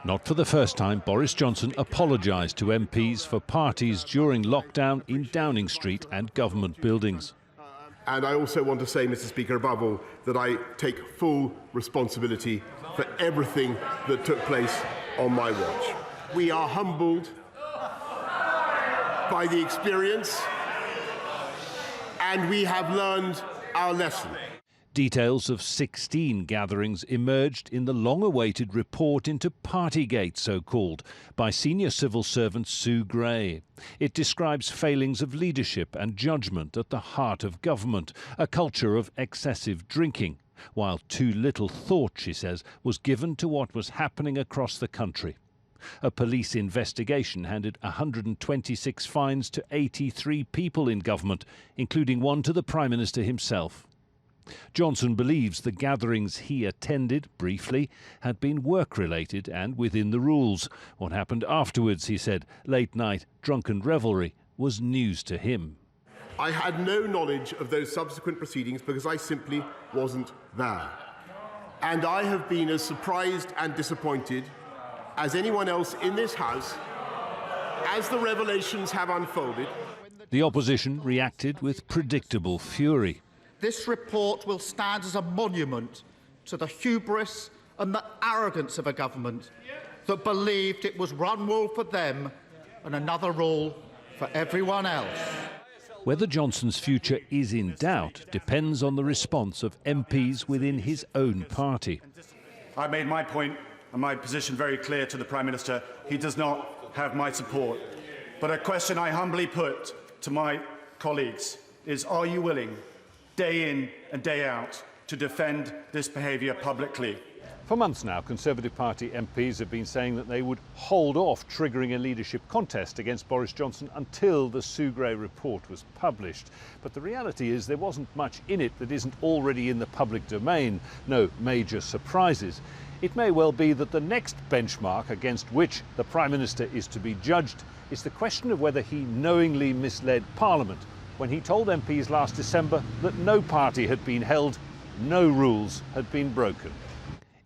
Not for the first time, Boris Johnson apologised to MPs for parties during lockdown in Downing Street and government buildings. And I also want to say, Mr. Speaker, above all, that I take full responsibility for everything that took place on my watch. We are humbled by the experience, and we have learned our lesson. Details of 16 gatherings emerged in the long-awaited report into Partygate, so-called, by senior civil servant Sue Gray. It describes failings of leadership and judgment at the heart of government, a culture of excessive drinking, while too little thought, she says, was given to what was happening across the country. A police investigation handed 126 fines to 83 people in government, including one to the Prime Minister himself. Johnson believes the gatherings he attended, briefly, had been work-related and within the rules. What happened afterwards, he said, late-night drunken revelry, was news to him. I had no knowledge of those subsequent proceedings because I simply wasn't there. And I have been as surprised and disappointed as anyone else in this House as the revelations have unfolded. The opposition reacted with predictable fury. This report will stand as a monument to the hubris and the arrogance of a government that believed it was one rule for them and another rule for everyone else. Whether Johnson's future is in doubt depends on the response of MPs within his own party. I made my point and my position very clear to the Prime Minister. He does not have my support. But a question I humbly put to my colleagues is, are you willing, day in and day out, to defend this behaviour publicly? For months now, Conservative Party MPs have been saying that they would hold off triggering a leadership contest against Boris Johnson until the Sue Gray report was published. But the reality is there wasn't much in it that isn't already in the public domain. No major surprises. It may well be that the next benchmark against which the Prime Minister is to be judged is the question of whether he knowingly misled Parliament when he told MPs last December that no party had been held, no rules had been broken.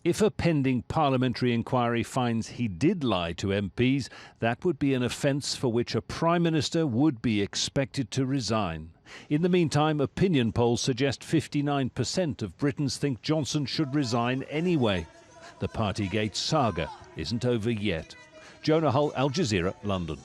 If a pending parliamentary inquiry finds he did lie to MPs, that would be an offence for which a Prime Minister would be expected to resign. In the meantime, opinion polls suggest 59% of Britons think Johnson should resign anyway. The Partygate saga isn't over yet. Jonah, Aljazeera, London.